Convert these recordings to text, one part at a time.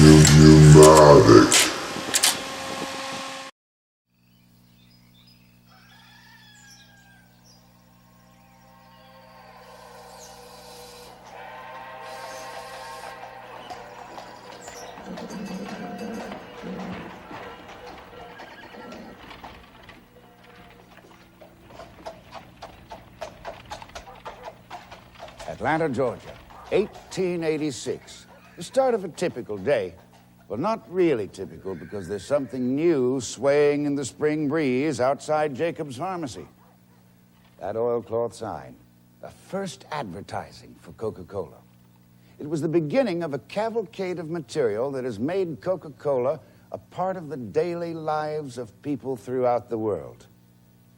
Pneumatic. Atlanta, Georgia, 1886. The start of a typical day. Well, not really typical, because there's something new swaying in the spring breeze outside Jacob's Pharmacy. That oilcloth sign, the first advertising for Coca-Cola. It was the beginning of a cavalcade of material that has made Coca-Cola a part of the daily lives of people throughout the world.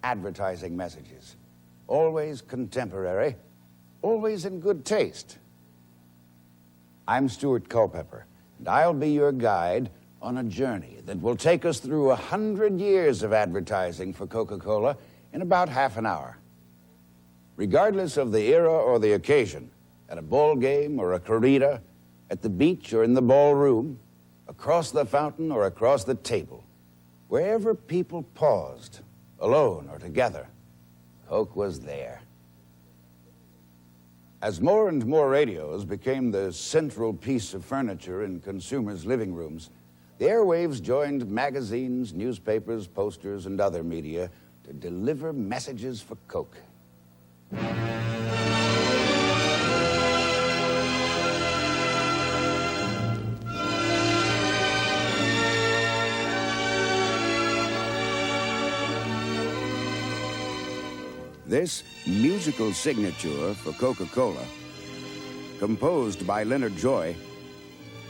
Advertising messages, always contemporary, always in good taste. I'm Stuart Culpepper, and I'll be your guide on a journey that will take us through 100 years of advertising for Coca-Cola in about half an hour. Regardless of the era or the occasion, at a ball game or a corrida, at the beach or in the ballroom, across the fountain or across the table, wherever people paused, alone or together, Coke was there. As more and more radios became the central piece of furniture in consumers' living rooms, the airwaves joined magazines, newspapers, posters, and other media to deliver messages for Coke. This musical signature for Coca-Cola, composed by Leonard Joy,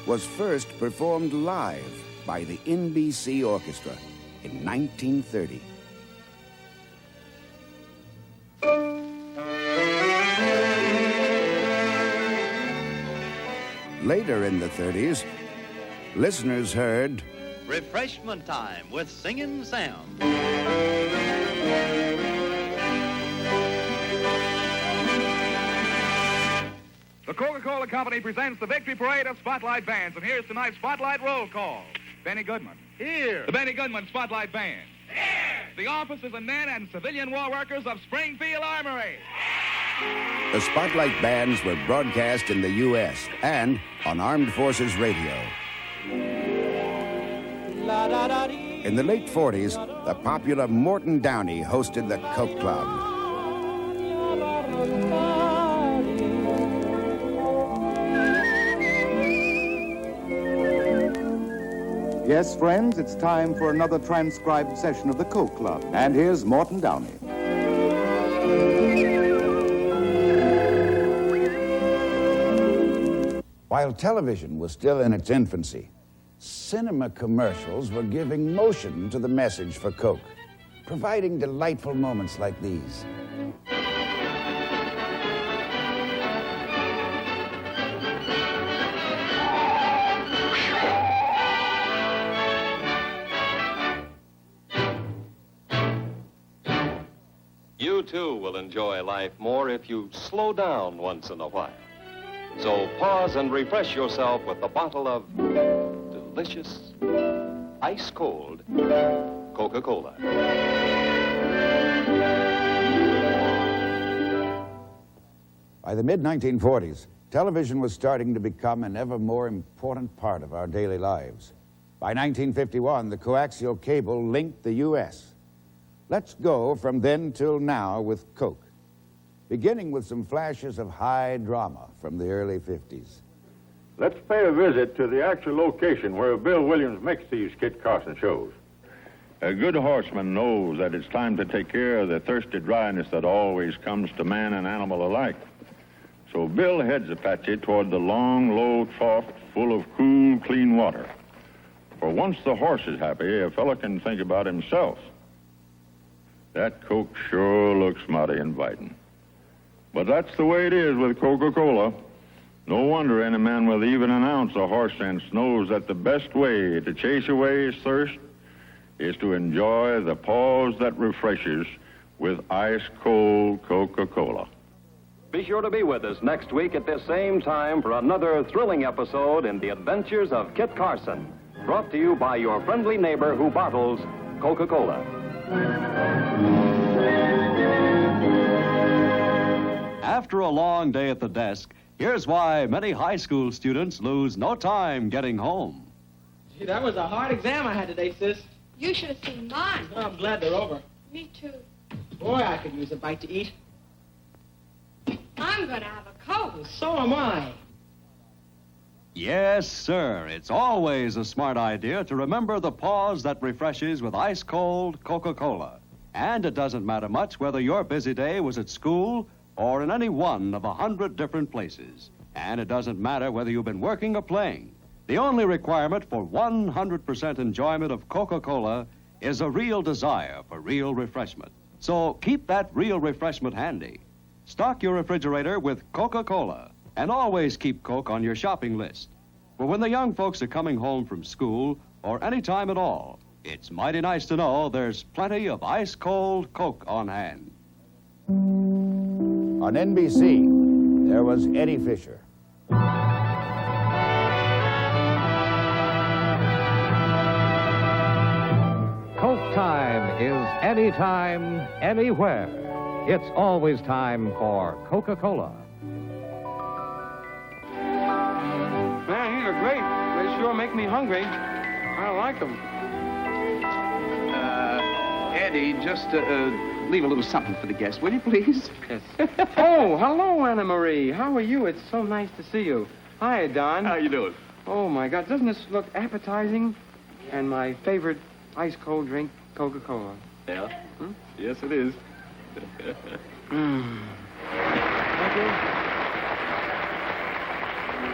was first performed live by the NBC Orchestra in 1930. Later in the 30s, listeners heard Refreshment Time with Singin' Sam. The Coca-Cola Company presents the Victory Parade of Spotlight Bands, and here's tonight's Spotlight Roll Call. Benny Goodman. Here. The Benny Goodman Spotlight Band. Here. The officers and men and civilian war workers of Springfield Armory. The Spotlight Bands were broadcast in the U.S. and on Armed Forces Radio. In the late 40s, the popular Morton Downey hosted the Coke Club. Yes, friends, it's time for another transcribed session of the Coke Club. And here's Morton Downey. While television was still in its infancy, cinema commercials were giving motion to the message for Coke, providing delightful moments like these. You, too, will enjoy life more if you slow down once in a while. So pause and refresh yourself with a bottle of delicious, ice-cold Coca-Cola. By the mid-1940s, television was starting to become an ever more important part of our daily lives. By 1951, the coaxial cable linked the U.S. Let's go from then till now with Coke, beginning with some flashes of high drama from the early 50s. Let's pay a visit to the actual location where Bill Williams makes these Kit Carson shows. A good horseman knows that it's time to take care of the thirsty dryness that always comes to man and animal alike. So Bill heads Apache toward the long, low trough full of cool, clean water. For once the horse is happy, a fella can think about himself. That Coke sure looks mighty inviting. But that's the way it is with Coca-Cola. No wonder any man with even an ounce of horse sense knows that the best way to chase away his thirst is to enjoy the pause that refreshes with ice-cold Coca-Cola. Be sure to be with us next week at this same time for another thrilling episode in the adventures of Kit Carson, brought to you by your friendly neighbor who bottles Coca-Cola. After a long day at the desk, here's why many high school students lose no time getting home. Gee, that was a hard exam I had today, sis. You should have seen mine. Oh, I'm glad they're over. Me too. Boy, I could use a bite to eat. I'm going to have a Coke. Well, so am I. Yes, sir. It's always a smart idea to remember the pause that refreshes with ice-cold Coca-Cola. And it doesn't matter much whether your busy day was at school or in any one of 100 different places. And it doesn't matter whether you've been working or playing. The only requirement for 100% enjoyment of Coca-Cola is a real desire for real refreshment. So keep that real refreshment handy. Stock your refrigerator with Coca-Cola, and always keep Coke on your shopping list. For when the young folks are coming home from school, or any time at all, it's mighty nice to know there's plenty of ice-cold Coke on hand. On NBC, there was Eddie Fisher. Coke time is anytime, anywhere. It's always time for Coca-Cola. Man, these are great. They sure make me hungry. I like them. Eddie, just leave a little something for the guests, will you, please? Yes. Oh, hello, Anna Marie. How are you? It's so nice to see you. Hi, Don. How you doing? Oh, my God. Doesn't this look appetizing? And my favorite ice-cold drink, Coca-Cola. Yeah? Yes, it is. Thank you.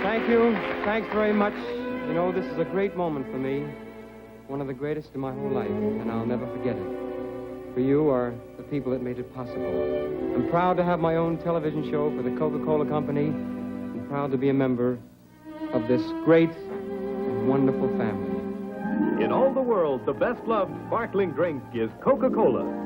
Thank you. Thanks very much. You know, this is a great moment for me. One of the greatest in my whole life, and I'll never forget it. For you are the people that made it possible. I'm proud to have my own television show for the Coca-Cola Company. I'm proud to be a member of this great and wonderful family. In all the world, the best-loved sparkling drink is Coca-Cola.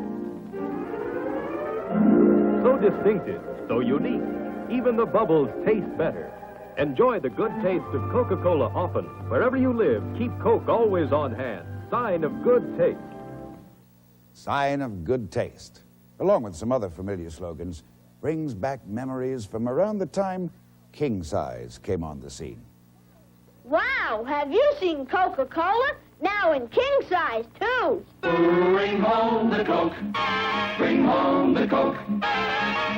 So distinctive, so unique, even the bubbles taste better. Enjoy the good taste of Coca-Cola often. Wherever you live, keep Coke always on hand. Sign of good taste. Sign of good taste, along with some other familiar slogans, brings back memories from around the time King Size came on the scene. Wow, have you seen Coca-Cola? Now in king size, too. Bring home the Coke. Bring home the Coke.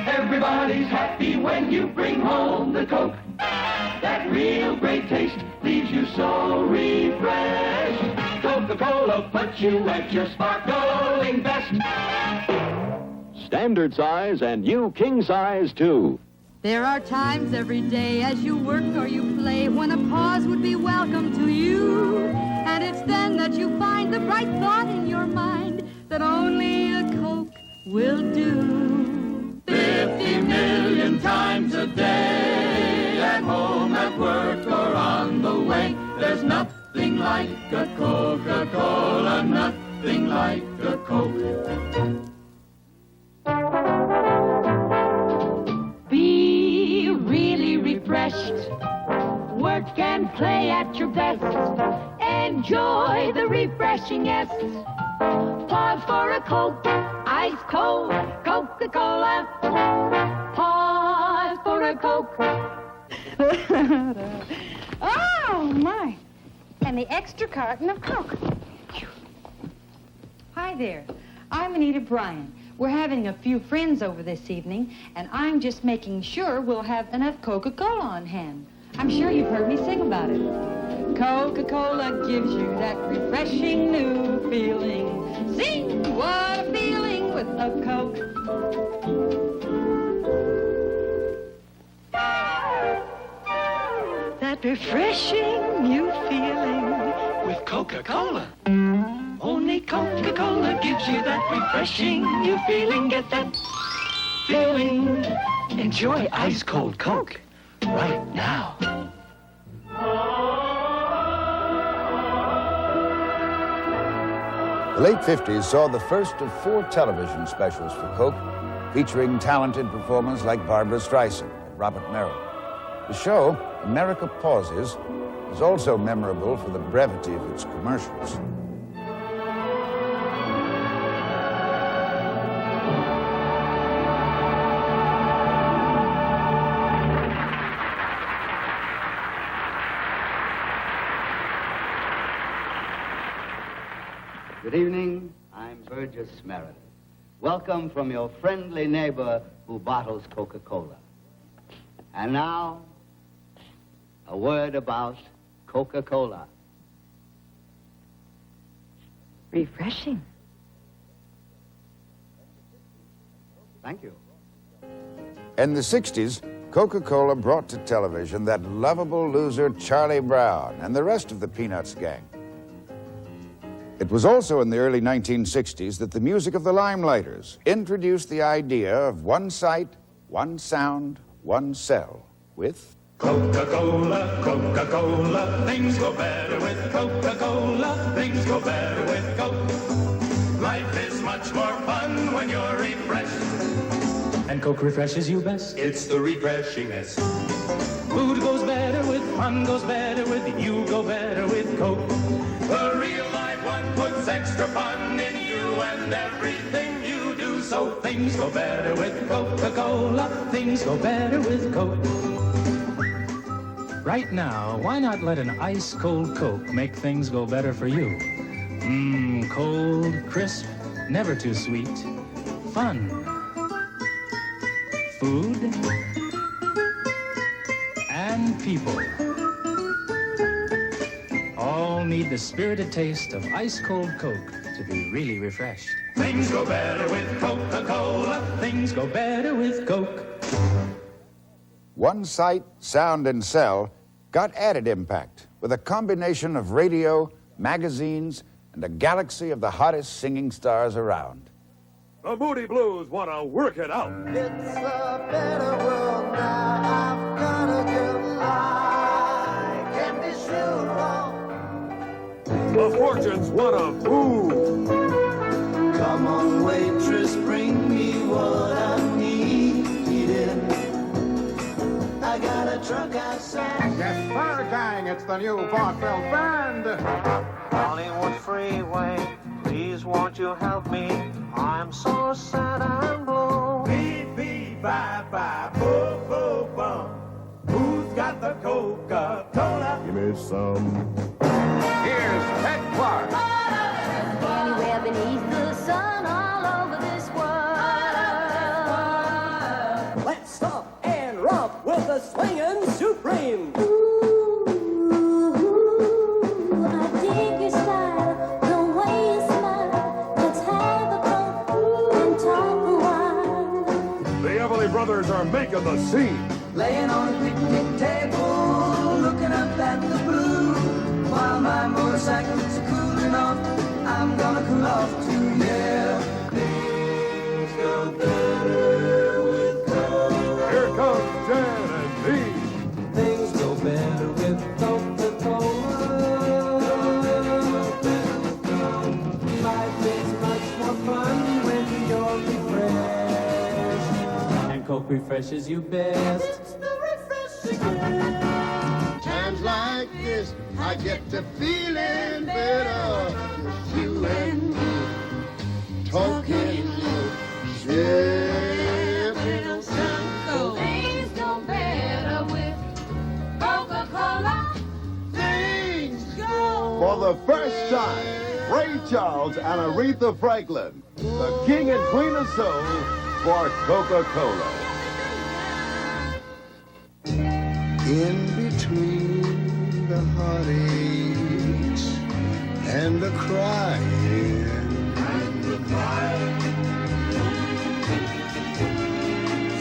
Everybody's happy when you bring home the Coke. That real great taste leaves you so refreshed. Coca-Cola puts you at your sparkling best. Standard size and new king size, too. There are times every day as you work or you play when a pause would be welcome to you. And it's then that you find the bright thought in your mind that only a Coke will do. 50 million times a day, at home, at work, or on the way, there's nothing like a Coca-Cola, nothing like a Coke. Be really refreshed. Work and play at your best. Enjoy the refreshingest. Pause for a Coke, ice cold Coca-Cola. Pause for a Coke. Oh, my. And the extra carton of Coke. Hi there. I'm Anita Bryan. We're having a few friends over this evening, and I'm just making sure we'll have enough Coca-Cola on hand. I'm sure you've heard me sing about it. Coca-Cola gives you that refreshing new feeling. Sing, what a feeling with a Coke. That refreshing new feeling With Coca-Cola. Only Coca-Cola gives you that refreshing new feeling. Get that feeling. Enjoy ice-cold Coke right now. The late 50s saw the first of 4 television specials for Coke, featuring talented performers like Barbara Streisand and Robert Merrill. The show, America Pauses, is also memorable for the brevity of its commercials. Good evening. I'm Burgess Meredith. Welcome from your friendly neighbor who bottles Coca-Cola. And now, a word about Coca-Cola. Refreshing. Thank you. In the 60s, Coca-Cola brought to television that lovable loser Charlie Brown and the rest of the Peanuts gang. It was also in the early 1960s that the music of the Limelighters introduced the idea of one sight, one sound, one cell with Coca-Cola, Coca-Cola, things go better with Coca-Cola, things go better with Coke. Life is much more fun when you're refreshed. And Coke refreshes you best. It's the refreshingness. Food goes better with, fun goes better with, you go better with Coke. The real life one puts extra fun in you and everything you do. So things go better with Coca-Cola, things go better with Coke. Right now, why not let an ice-cold Coke make things go better for you? Cold, crisp, never too sweet, fun. Food and people all need the spirited taste of ice-cold Coke to be really refreshed. Things go better with Coca-Cola, things go better with Coke. One sight, sound, and cell got added impact with a combination of radio, magazines, and a galaxy of the hottest singing stars around. The Moody Blues want to work it out. It's a better world now. I've got a girl I can be sure of. The Fortunes want to move. Come on, waitress, bring me what I'm needing. I got a truck outside. Yes, sir, gang, it's the new vaudeville band. Hollywood Freeway, please won't you help me? I'm so sad and blue. Beep, beep, bye, bye, boo, boo, bum. Who's got the Coca-Cola? Give me some. Here's Ted Clark. Anywhere beneath the sun, all over this world. Let's stop and romp with the swingin' Supreme. Brothers are making the scene. Laying on a picnic table, looking up at the blue. While my motorcycle's cooling off, I'm gonna cool off too, yeah. Things go better with Coke. Here comes Jan and Dee. Things go better with Coca-Cola. Life is much more fun when you're refreshed. Coke refreshes you best. It's the refreshing. Times like this, I get to feeling better. Just you and me, talking, sipping on some Coke. Things go better with Coca-Cola. Things go. For the first time, Ray Charles and Aretha Franklin, the king and queen of soul, for Coca-Cola. In between the heartaches and the crying,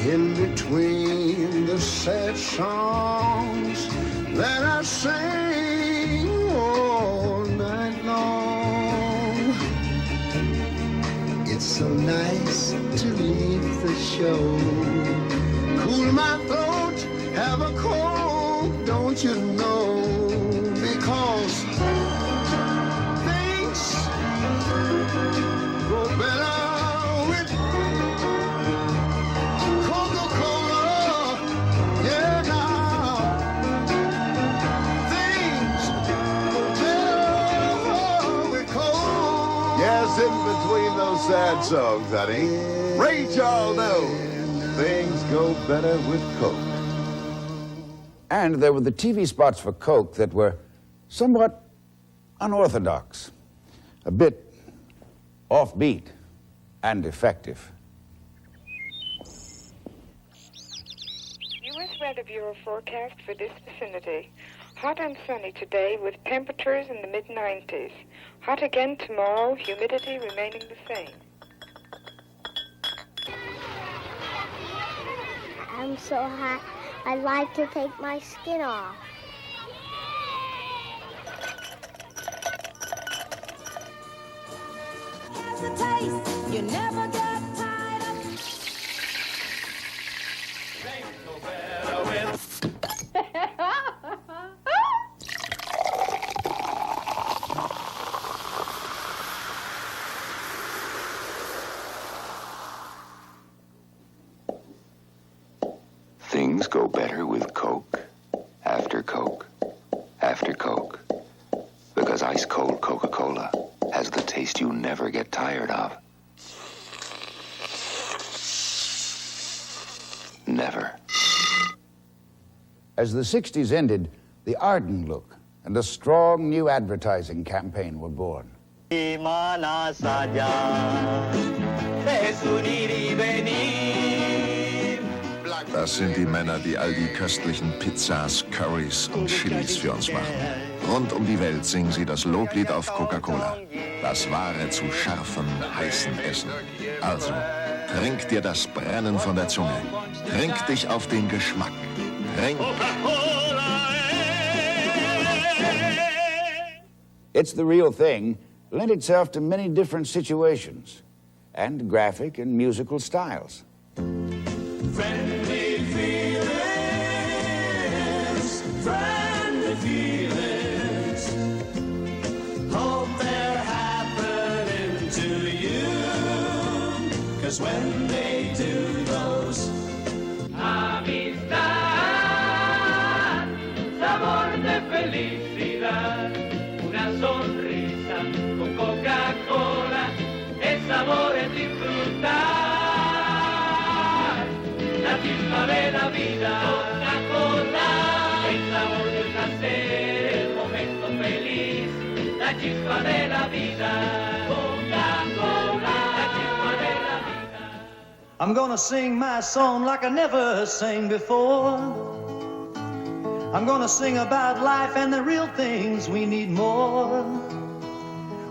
in between the sad songs that I sing all night long, it's so nice to leave the show, cool my throat, have a cold, don't you know, because things go better with that song, Sonny. Ray Charles knows things go better with Coke. And there were the TV spots for Coke that were somewhat unorthodox, a bit offbeat and effective. U.S. Weather Bureau forecast for this vicinity. Hot and sunny today with temperatures in the mid-90s. Hot again tomorrow, humidity remaining the same. I'm so hot, I'd like to take my skin off. You never get tired of Things go better with Coke, after Coke, after Coke. Because ice-cold Coca-Cola has the taste you never get tired of. Never. As the 60s ended, the ardent look and a strong new advertising campaign were born. Das sind die Männer, die all die köstlichen Pizzas, Currys und Chilis für uns machen. Rund um die Welt singen sie das Loblied auf Coca-Cola. Das wahre zu scharfen, heißen Essen. Also, trink dir das Brennen von der Zunge. Trink dich auf den Geschmack. Trink. It's the Real Thing lent itself to many different situations and graphic and musical styles. Friendly feelings, friendly feelings. Hope they're happening to you. 'Cause when they do those, amistad, sabor de felicidad, una sonrisa con Coca-Cola, el sabor es disfrutar. La chispa de la vida, Coca-Cola, el sabor del placer, el momento feliz, la chispa de la vida, Coca-Cola, la chispa de la vida. I'm gonna sing my song like I never sang before. I'm gonna sing about life and the real things we need more.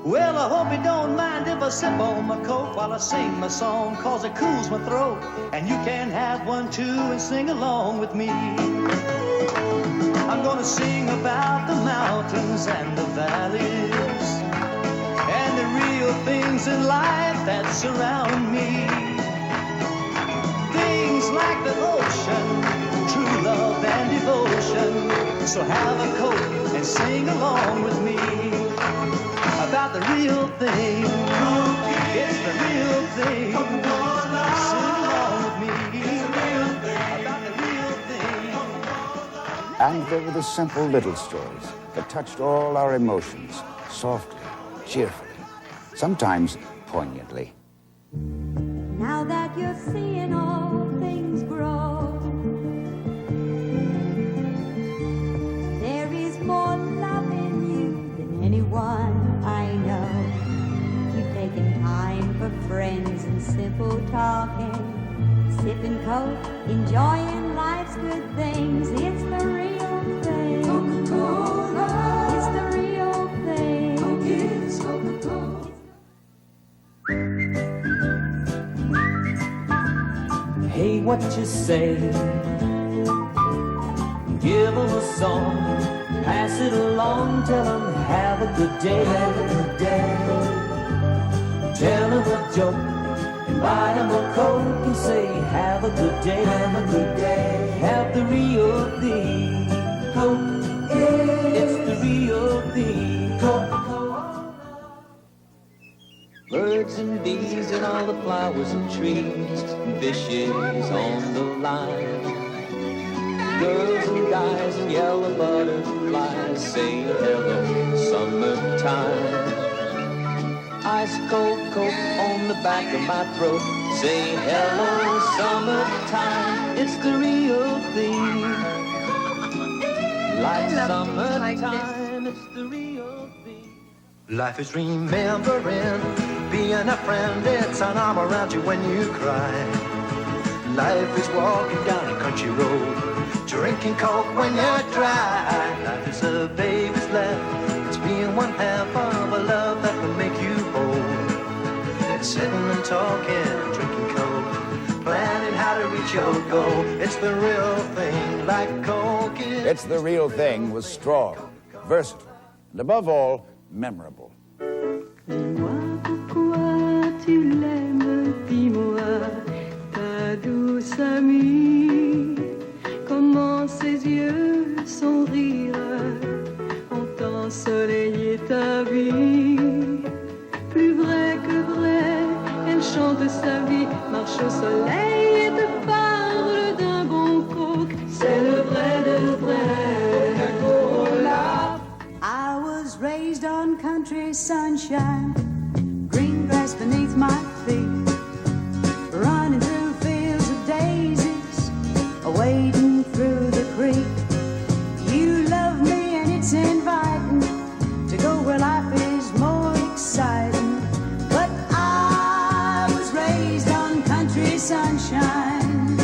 Well, I hope you don't mind if I sip on my Coke while I sing my song, 'cause it cools my throat, and you can have one too and sing along with me. I'm gonna sing about the mountains and the valleys, and the real things in life that surround me. Things like the ocean, true love and devotion. So have a Coke and sing along with me about the real thing. It's the real thing. Sing along with me about the real thing. And there were the simple little stories that touched all our emotions, softly, cheerfully, sometimes poignantly. Now that you're seeing all things grow, there is more love in you than anyone I know. You've taken time for friends and simple talking, sipping Coke, enjoying life's good things. It's the real thing. Coca-Cola. It's the real thing. Coke is Coca-Cola. Hey, what you say? Give them a song, pass it along, tell them have a good day. Have a good day. Tell them a joke, invite them a Coke and say have a good day. Have a good day. Have the real thing. Coke, it's the real thing. Coca-Cola. Birds and bees and all the flowers and trees, fishes on the line. Girls and guys and yellow butterflies say hello, summertime. I ice cold Coke on the back of my throat. Say hello, summertime, it's the real thing. Like summertime, it's the real thing. Life is remembering, being a friend, it's an arm around you when you cry. Life is walking down a country road, drinking Coke when you're dry. Life is a baby's laugh, it's being one half of a love that will make you whole. It's sitting and talking, drinking Coke, planning how to reach your goal. It's the real thing, like Coke is. It's the real thing was strong, versatile, and above all, memorable. Dis-moi pourquoi tu l'aimes, dis-moi, ta douce amie. Comment ses yeux, son rire, ont ensoleillé ta vie. Plus vrai que vrai, elle chante sa vie, marche au soleil et te parle d'un bon coke. C'est le vrai de vrai Coca-Cola. I was raised on country sunshine, green grass beneath my feet, running through fields of daisies, wading through the creek. You love me and it's inviting to go where life is more exciting. But I was raised on country sunshine.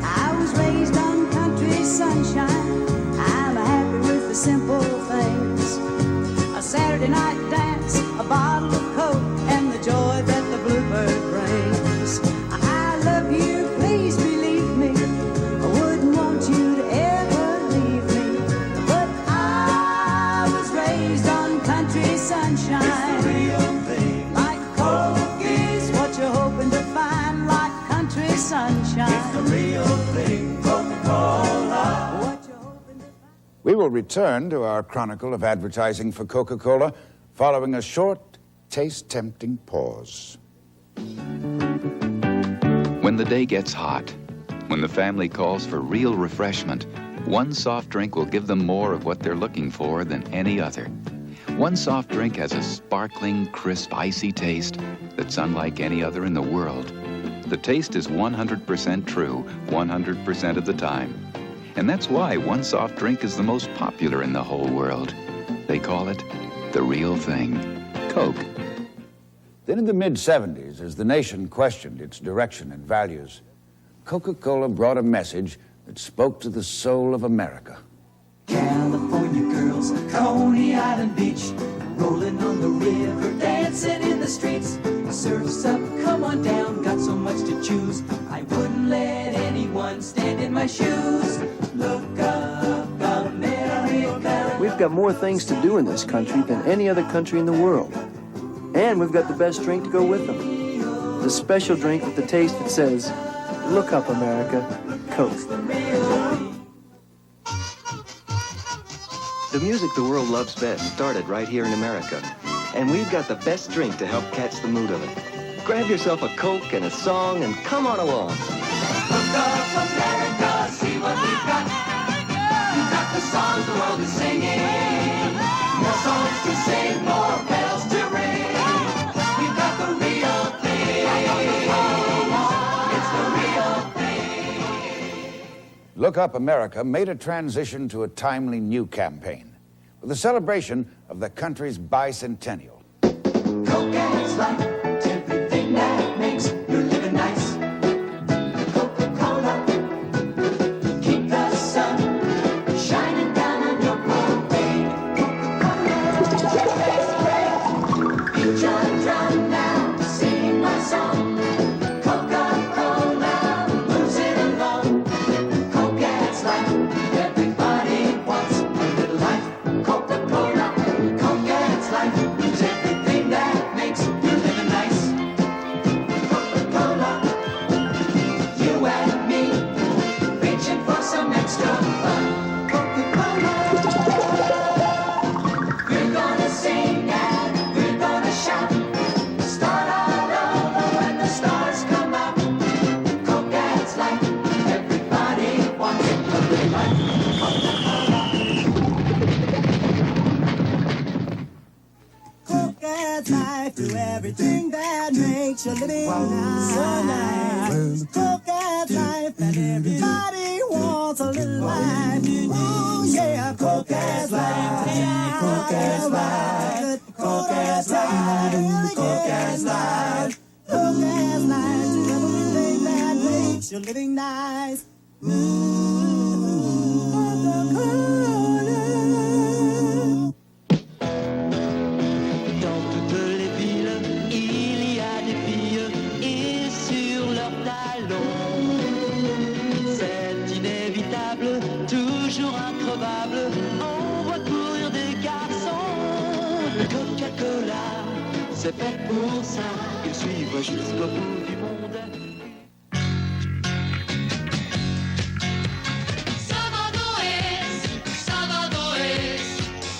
I was raised on country sunshine. I'm happy with the simple things. A Saturday night dance, a bottle of Coke, and the joy that the bluebird brings. I love you, please believe me. I wouldn't want you to ever leave me. But I was raised on country sunshine. It's the real thing. Like Coke is what you're hoping to find, like country sunshine. It's the real thing, Coca-Cola. We will return to our chronicle of advertising for Coca-Cola following a short, taste-tempting pause. When the day gets hot, when the family calls for real refreshment, one soft drink will give them more of what they're looking for than any other. One soft drink has a sparkling, crisp, icy taste that's unlike any other in the world. The taste is 100% true, 100% of the time. And that's why one soft drink is the most popular in the whole world. They call it the real thing, Coke. Then in the mid-'70s, as the nation questioned its direction and values, Coca-Cola brought a message that spoke to the soul of America. California girls, Coney Island Beach, rolling on the river, dancing in the streets. Surf's up, come on down, got so much to choose. I wouldn't let anyone stand in my shoes. Look up, America. We've got more things to do in this country than any other country in the world. And we've got the best drink to go with them. The special drink with the taste that says, look up, America, Coke. The music the world loves best started right here in America. And we've got the best drink to help catch the mood of it. Grab yourself a Coke and a song and come on along. Look up, America, see what we've got. We've got the songs the world is singing. More songs to sing, more bells to ring. We've got the real thing. It's the real thing. Look Up America made a transition to a timely new campaign with a celebration of the country's bicentennial. Coke and its life, everything that makes your living nice. Coca-Cola, keep the sun shining down on your parade. Coca-Cola, beat your drum now, sing my song. Coca-Cola moves it along. Coke and its life, everybody wants a little life. Coca-Cola, Coke and its life, moves everything that makes you living makes your living so nice. Coke adds life, and everybody wants a little life. Ooh, yeah, Coke adds life. Coke adds life. Coke adds life. Coke adds life. Coke adds life to everything that makes your living nice. Toujours increvable, on voit courir des garçons. Le Coca-Cola, c'est fait pour ça, ils suivent jusqu'au bout du monde. Sábado es,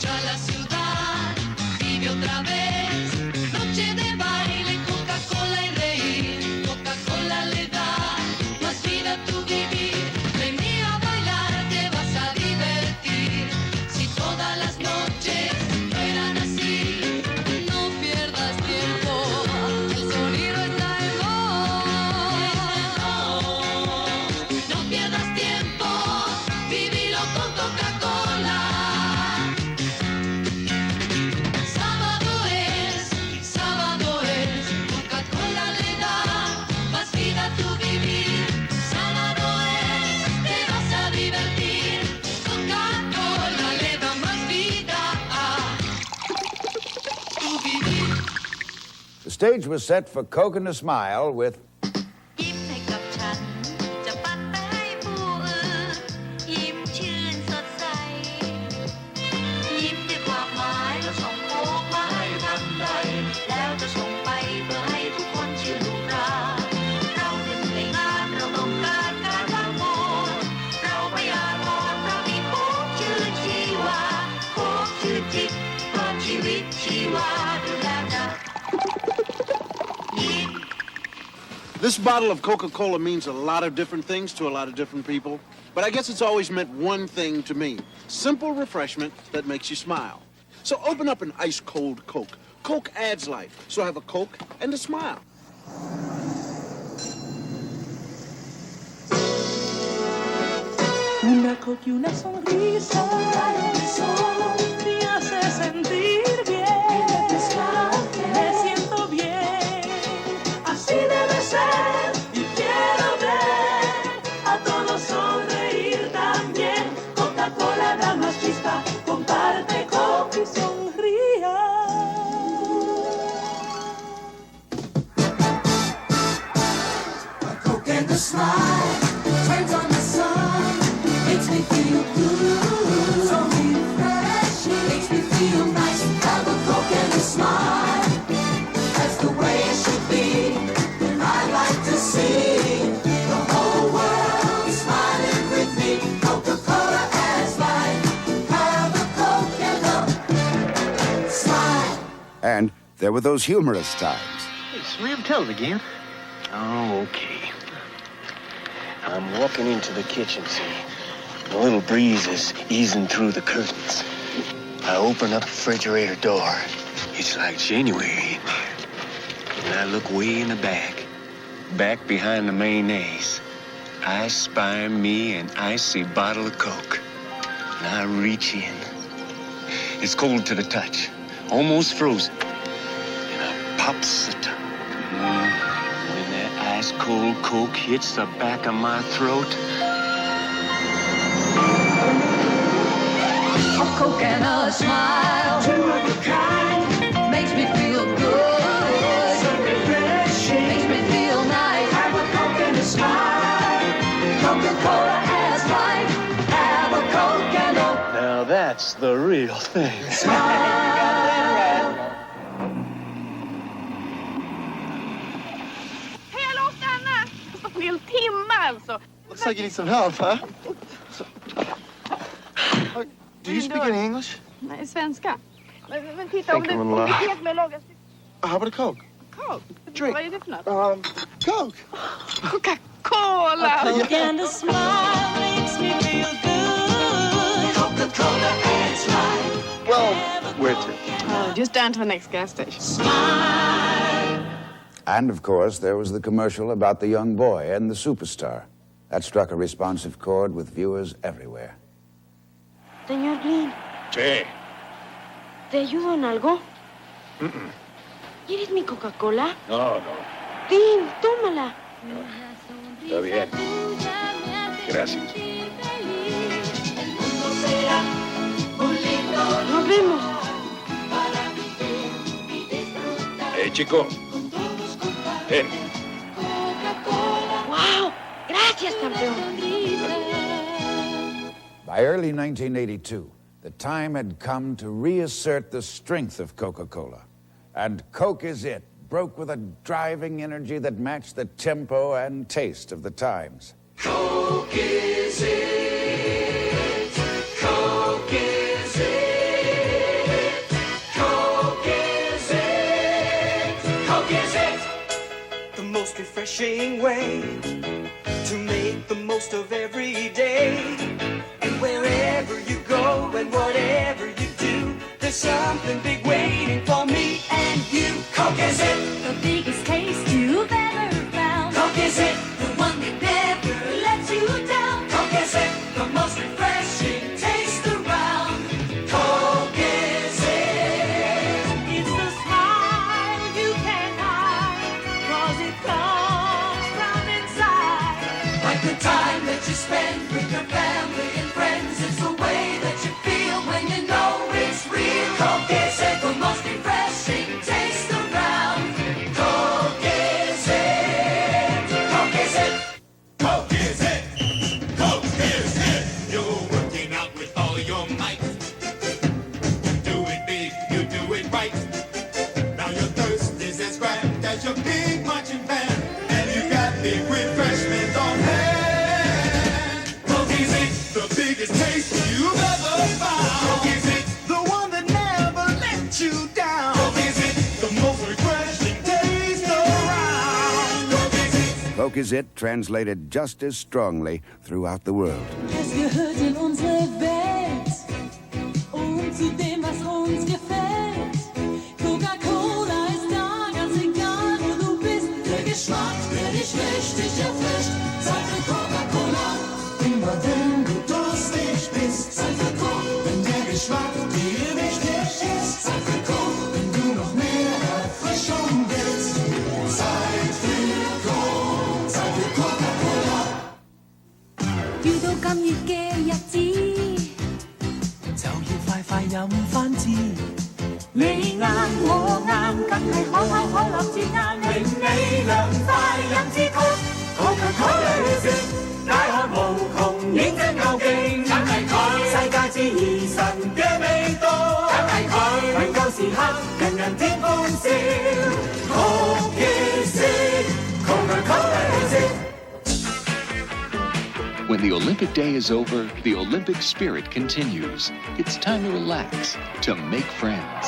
ya la ciudad vive otra vez. Noche de baile, Coca-Cola y reír. Coca-Cola le da más vida a tu vivir. Vení a bailar, te vas a divertir. Si todas las noches fueran así, no pierdas tiempo, el sonido está en voz. No pierdas tiempo, vivilo con Coca-Cola. Sábado es, Coca-Cola le da más vida a tu vivir. Sábado es, te vas a divertir. Coca-Cola le da más vida a tu vivir. The stage was set for Coke and a Smile with ยิ้มให้กับฉัน จะปัดไปให้ผู้อื่น ยิ้มชื่นสดใส ยิ้มด้วยความหมายแล้วส่งโค้กมาให้ทันใด แล้วจะส่งไปเพื่อให้ทุกคนชื่นราเราเหนื่อยงานเราต้องการการพักผ่อนเราไม่อาจรอดเรามีโค้กชื่นชีวาโค้กชื่นจิตเพิ่มชีวิตชีวาดูแลจะ This bottle of Coca-Cola means a lot of different things to a lot of different people, but I guess it's always meant one thing to me. Simple refreshment that makes you smile. So open up an ice-cold Coke. Coke adds life, so have a Coke and a smile. Una coca y una sonrisa, me hace sentir bien. Me siento bien, así debe ser. Y quiero ver a todos sonreír también. Coca-Cola da más chispa, comparte Coke y sonría. A Coke and a smile turns on the sun. Makes me feel good, so refreshing. Makes me feel nice. Have a Coke and a smile. That's the way it should be. And I'd like to see the whole world smiling with me. Coca-Cola adds life. Have a Coke and a smile. And there were those humorous times. Hey, Slim, tell it again. Oh, okay. I'm walking into the kitchen, see. A little breeze is easing through the curtains. I open up the refrigerator door. It's like January in there. And I look way in the back behind the mayonnaise. I spy me an icy bottle of Coke. And I reach in. It's cold to the touch, almost frozen. And I pops the top. When that ice-cold Coke hits the back of my throat, A Coke and a smile, two of a kind, makes me feel good, so refreshing, makes me feel nice. Have a Coke and a smile, Coca-Cola has life. Have a Coke and a now that's the real thing. Hej, hallå, stanna! Jag har stått en hel timme alltså. Looks like you need some help, huh? Do you speak any English? Nej, svenska. Men titta, om Think du I'm in love. vet med långa stycken. How about a Coke? Coke? Drink. Vad är det för något? Coke. Coca-Cola! A Coke and a smile makes me feel good. Coca-Cola adds life. Well, where to? Oh, just down to the next gas station. Smile. And, of course, there was the commercial about the young boy and the superstar. That struck a responsive chord with viewers everywhere. Señor Glynn, Sí. ¿te ayudo en algo? ¿Quieres mi Coca-Cola? No, no. Glynn, tómala. Está bien. Gracias. Nos vemos. Chico. Ven. ¡Wow! Gracias, campeón. By early 1982, the time had come to reassert the strength of Coca-Cola. And Coke Is It broke with a driving energy that matched the tempo and taste of the times. Coke is it. Coke is it. Coke is it. Coke is it. The most refreshing way to make the most of every day. And wherever you go and whatever you do, there's something big waiting for me and you. Coke is it. The biggest taste you've ever found. Coke is it. The one that never lets you down. Coke is it. The most refreshing taste around. Coke is it. It's the smile you can't hide, 'cause it comes from inside. Like the time that you spend with your family and friends. It's the way that you feel when you know it's real. Coke is it. The most refreshing taste around. Coke is it. Coke is it. Coke is it. Coke is it. You're working out with all your might. You do it big, you do it right. Now your thirst is as grand as your big marching band. And you got big refreshment on hand. Coke is it. The biggest taste you've ever found. Coke is it. The one that never let you down. Coke is it. The most refreshing taste around. Coke is it. Coke Is It translated just as strongly throughout the world. Es gehört in unsere Welt und zu dem, was uns gefällt. Coca-Cola ist da, ganz egal, wo du bist. Der Geschmack, der dich richtig erfrischt. Zeit für Coca-Cola. Immer wenn du durstig bist, Zeit für Coke. Wenn der Geschmack dir wichtig ist, Zeit für Coke. Wenn du noch mehr Erfrischung willst, Zeit für Coke. Zeit für Coca-Cola. 遇到咁熱嘅日子，就要快快飲返支。你啱我啱，梗係可口可樂至啱，令你涼快飲支曲。Coca-Cola is it，大汗無窮，認真夠勁，梗係佢，世界之兒神嘅味道，梗係佢，能夠時刻人人天歡笑。Coke is it， Coca-Cola is it。 When the Olympic day is over, the Olympic spirit continues. It's time to relax, to make friends.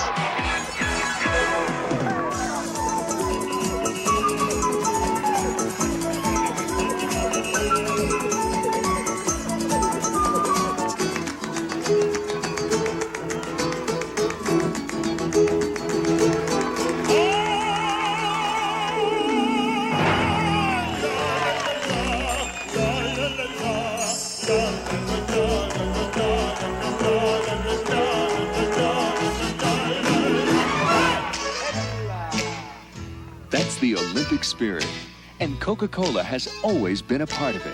That's the Olympic spirit, and Coca-Cola has always been a part of it.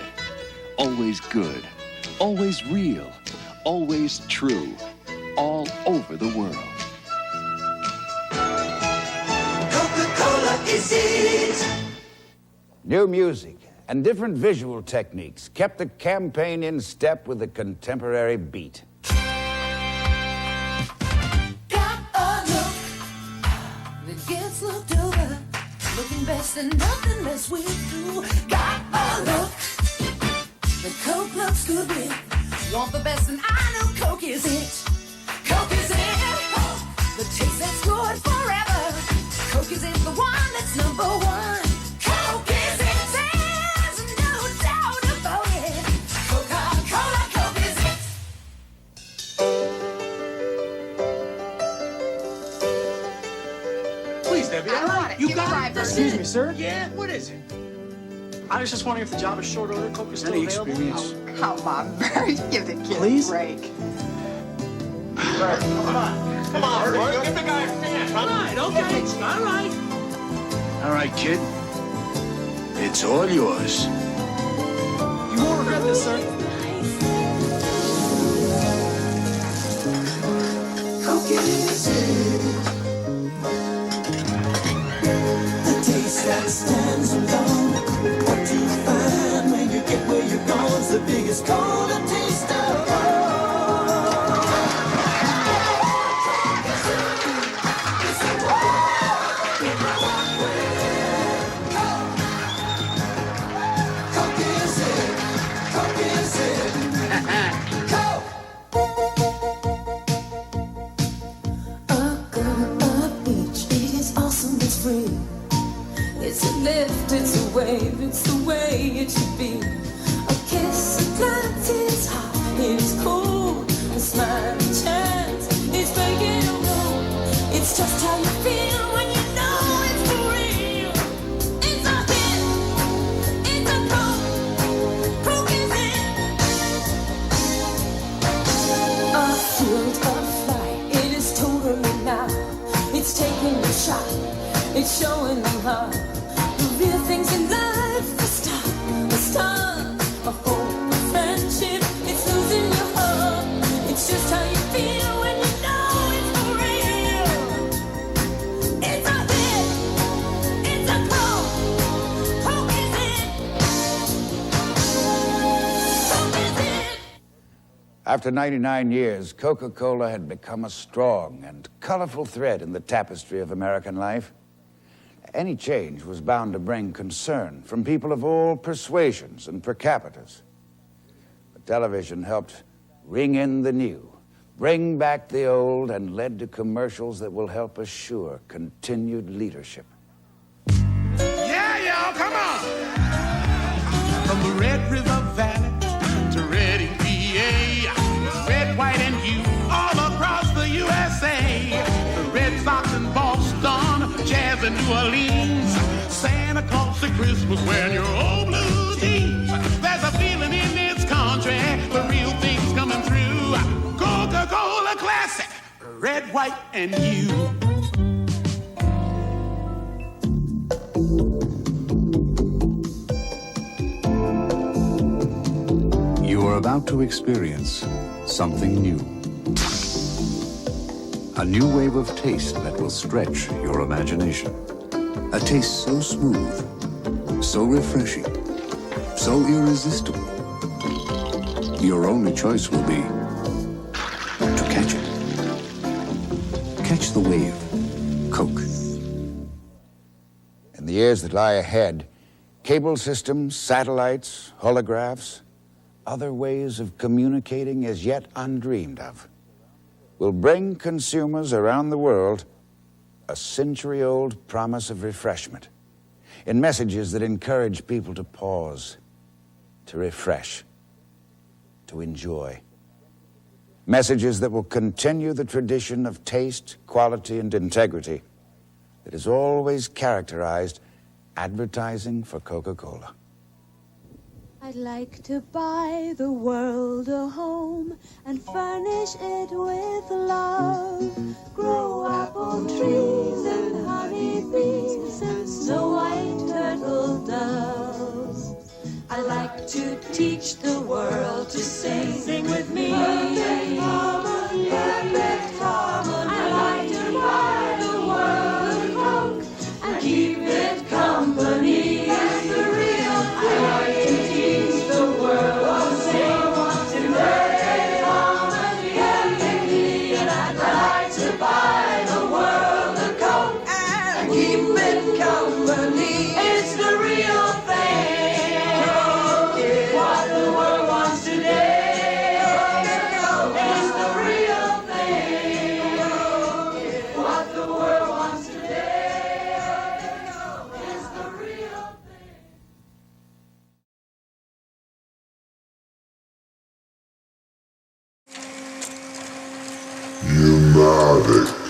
Always good, always real, always true, all over the world. Coca-Cola is it. New music and different visual techniques kept the campaign in step with the contemporary beat. Got a look that gets looked over, looking best and nothing less with you. Got a look that Coke looks good with. Want the best and I know Coke is it. Coke is it. The taste that's good forever. Coke is it, the one that's number one. Coke is it. There's no doubt about it. Coca-Cola, Coke is it. Please, Debbie, I want it. You Give me got right it. Excuse me, sir? Yeah, what is it? I was just wondering if the Java short order Coke is still Any available. experience? Oh, Come on, Bert, give the kid Please? a break. Bert, come on. Come on, Bert. Give the guy a chance. All right, okay, all right. All right, kid. It's all yours. You won't regret this, sir. The taste that stands alone. What you find when you get where you're going's the biggest cola taste of all. Coke is it? Coke is it? Coke! It is awesome, it's free. It's a lift, it's a wave, it's the way it should be. A kiss, a glance, it's hot, it's cool. A smile, a chance, it's making a move. It's just how you feel when you know it's for real. It's a hit, it's a Coke, Coke is it. A field of flight, it is totally now. It's taking a shot, it's showing them how the real things in life are start, a hope, a friendship. It's losing your heart. It's just how you feel when you know it's for real. It's a hit, it's a Coke, Coke is it. Coke is it. After 99 years, Coca-Cola had become a strong and colorful thread in the tapestry of American life. Any change was bound to bring concern from people of all persuasions and per capitas. But television helped ring in the new, bring back the old, and led to commercials that will help assure continued leadership. Yeah, y'all, come on! From the Red River Valley to Reading, PA, red, white, and you all across the USA. The Red Sox in Boston, Jazz in New Orleans, Santa Claus to Christmas wearing your old blue jeans. There's a feeling in this country, the real thing's coming through. Coca-Cola Classic, red, white, and you. You are about to experience something new. A new wave of taste that will stretch your imagination. A taste so smooth, so refreshing, so irresistible. Your only choice will be to catch it. Catch the wave. Coke. In the years that lie ahead, cable systems, satellites, holographs, other ways of communicating as yet undreamed of, will bring consumers around the world a century-old promise of refreshment in messages that encourage people to pause, to refresh, to enjoy. Messages that will continue the tradition of taste, quality, and integrity that has always characterized advertising for Coca-Cola. I'd like to buy the world a home and furnish it with love. Grow apple trees and honey bees and snow white turtle doves. I like to teach the world to sing. Sing with me. Perfect harmony, perfect harmony. I like to buy the world a Coke and keep it company. That's the real thing. I like to teach the world to sing. To perfect harmony, perfectly. And I'd like to buy the world a Coke and keep it company. It's the real thing. What the world wants today. It's the real thing. What the world wants today. It's the real Pneumatic.